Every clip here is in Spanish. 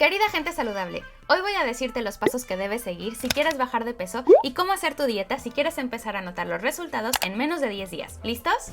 Querida gente saludable, hoy voy a decirte los pasos que debes seguir si quieres bajar de peso y cómo hacer tu dieta si quieres empezar a notar los resultados en menos de 10 días. ¿Listos?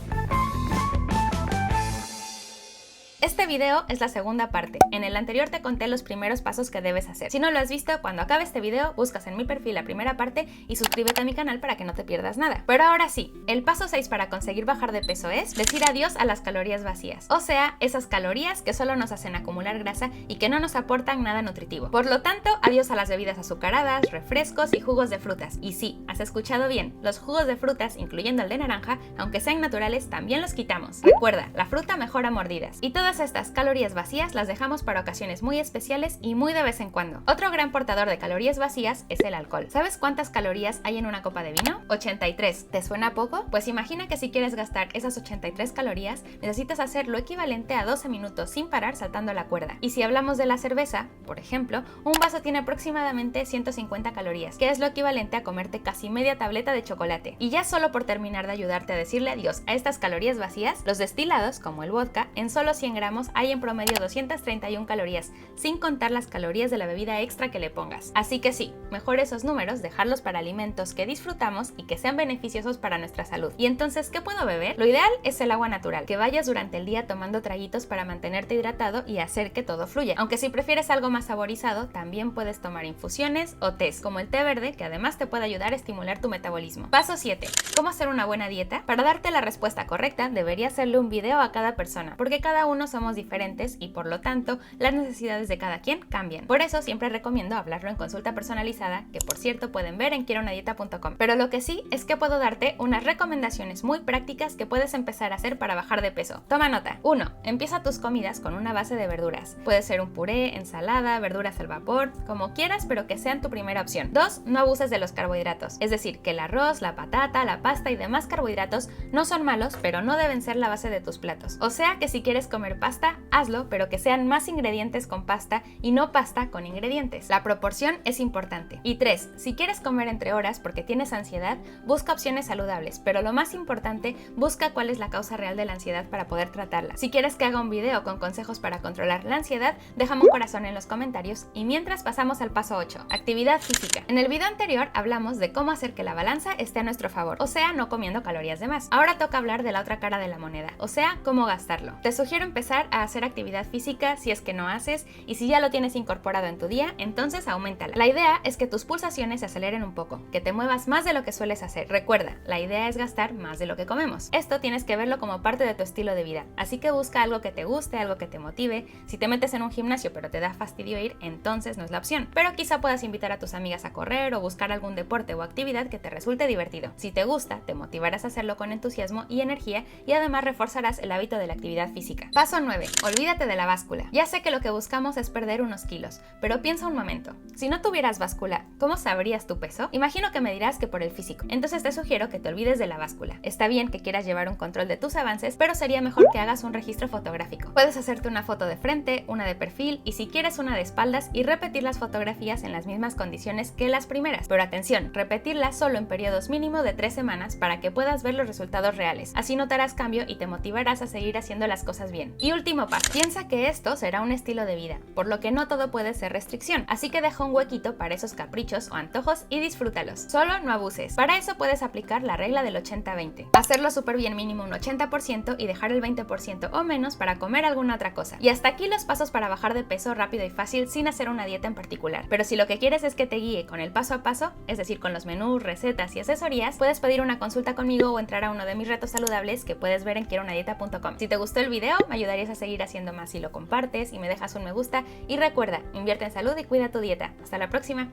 Este video es la segunda parte. En el anterior te conté los primeros pasos que debes hacer. Si no lo has visto, cuando acabe este video, buscas en mi perfil la primera parte y suscríbete a mi canal para que no te pierdas nada. Pero ahora sí, el paso 6 para conseguir bajar de peso es decir adiós a las calorías vacías. O sea, esas calorías que solo nos hacen acumular grasa y que no nos aportan nada nutritivo. Por lo tanto, adiós a las bebidas azucaradas, refrescos y jugos de frutas. Y sí, has escuchado bien, los jugos de frutas, incluyendo el de naranja, aunque sean naturales, también los quitamos. Recuerda, la fruta mejora mordidas. Y todas estas calorías vacías las dejamos para ocasiones muy especiales y muy de vez en cuando. Otro gran portador de calorías vacías es el alcohol. ¿Sabes cuántas calorías hay en una copa de vino? 83. ¿Te suena poco? Pues imagina que si quieres gastar esas 83 calorías, necesitas hacer lo equivalente a 12 minutos sin parar saltando la cuerda. Y si hablamos de la cerveza, por ejemplo, un vaso tiene aproximadamente 150 calorías, que es lo equivalente a comerte casi media tableta de chocolate. Y ya solo por terminar de ayudarte a decirle adiós a estas calorías vacías, los destilados, como el vodka, en solo 100 gramos hay en promedio 231 calorías, sin contar las calorías de la bebida extra que le pongas. Así que sí, mejor esos números dejarlos para alimentos que disfrutamos y que sean beneficiosos para nuestra salud. ¿Y entonces qué puedo beber? Lo ideal es el agua natural, que vayas durante el día tomando traguitos para mantenerte hidratado y hacer que todo fluya. Aunque si prefieres algo más saborizado, también puedes tomar infusiones o tés, como el té verde, que además te puede ayudar a estimular tu metabolismo. Paso 7. ¿Cómo hacer una buena dieta? Para darte la respuesta correcta, deberías hacerle un video a cada persona, porque cada uno somos diferentes y por lo tanto las necesidades de cada quien cambian. Por eso siempre recomiendo hablarlo en consulta personalizada, que por cierto pueden ver en quierounadieta.com. Pero lo que sí es que puedo darte unas recomendaciones muy prácticas que puedes empezar a hacer para bajar de peso. Toma nota. 1. Empieza tus comidas con una base de verduras. Puede ser un puré, ensalada, verduras al vapor, como quieras, pero que sean tu primera opción. 2. No abuses de los carbohidratos. Es decir, que el arroz, la patata, la pasta y demás carbohidratos no son malos, pero no deben ser la base de tus platos. O sea que si quieres comer pasta, hazlo, pero que sean más ingredientes con pasta y no pasta con ingredientes. La proporción es importante. Y 3. Si quieres comer entre horas porque tienes ansiedad, busca opciones saludables, pero lo más importante, busca cuál es la causa real de la ansiedad para poder tratarla. Si quieres que haga un video con consejos para controlar la ansiedad, déjame un corazón en los comentarios y mientras pasamos al paso 8, actividad física. En el video anterior hablamos de cómo hacer que la balanza esté a nuestro favor, o sea, no comiendo calorías de más. Ahora toca hablar de la otra cara de la moneda, o sea, cómo gastarlo. Te sugiero empezar a hacer actividad física si es que no haces, y si ya lo tienes incorporado en tu día, entonces auméntala. La idea es que tus pulsaciones se aceleren un poco, que te muevas más de lo que sueles hacer. Recuerda, la idea es gastar más de lo que comemos. Esto tienes que verlo como parte de tu estilo de vida, así que busca algo que te guste, algo que te motive. Si te metes en un gimnasio pero te da fastidio ir, entonces no es la opción, pero quizá puedas invitar a tus amigas a correr o buscar algún deporte o actividad que te resulte divertido. Si te gusta, te motivarás a hacerlo con entusiasmo y energía y además reforzarás el hábito de la actividad física. Paso 9. Olvídate de la báscula. Ya sé que lo que buscamos es perder unos kilos, pero piensa un momento. Si no tuvieras báscula, ¿cómo sabrías tu peso? Imagino que me dirás que por el físico. Entonces te sugiero que te olvides de la báscula. Está bien que quieras llevar un control de tus avances, pero sería mejor que hagas un registro fotográfico. Puedes hacerte una foto de frente, una de perfil y si quieres una de espaldas y repetir las fotografías en las mismas condiciones que las primeras. Pero atención, repetirlas solo en periodos mínimo de 3 semanas para que puedas ver los resultados reales. Así notarás cambio y te motivarás a seguir haciendo las cosas bien. Y último paso, piensa que esto será un estilo de vida, por lo que no todo puede ser restricción, así que deja un huequito para esos caprichos o antojos y disfrútalos. Solo no abuses. Para eso puedes aplicar la regla del 80-20. Hacerlo súper bien mínimo un 80% y dejar el 20% o menos para comer alguna otra cosa. Y hasta aquí los pasos para bajar de peso rápido y fácil sin hacer una dieta en particular. Pero si lo que quieres es que te guíe con el paso a paso, es decir, con los menús, recetas y asesorías, puedes pedir una consulta conmigo o entrar a uno de mis retos saludables que puedes ver en quierounadieta.com. Si te gustó el video, me ayudarías a seguir haciendo más si lo compartes y me dejas un me gusta. Y recuerda, invierte en salud y cuida tu dieta. Hasta la próxima.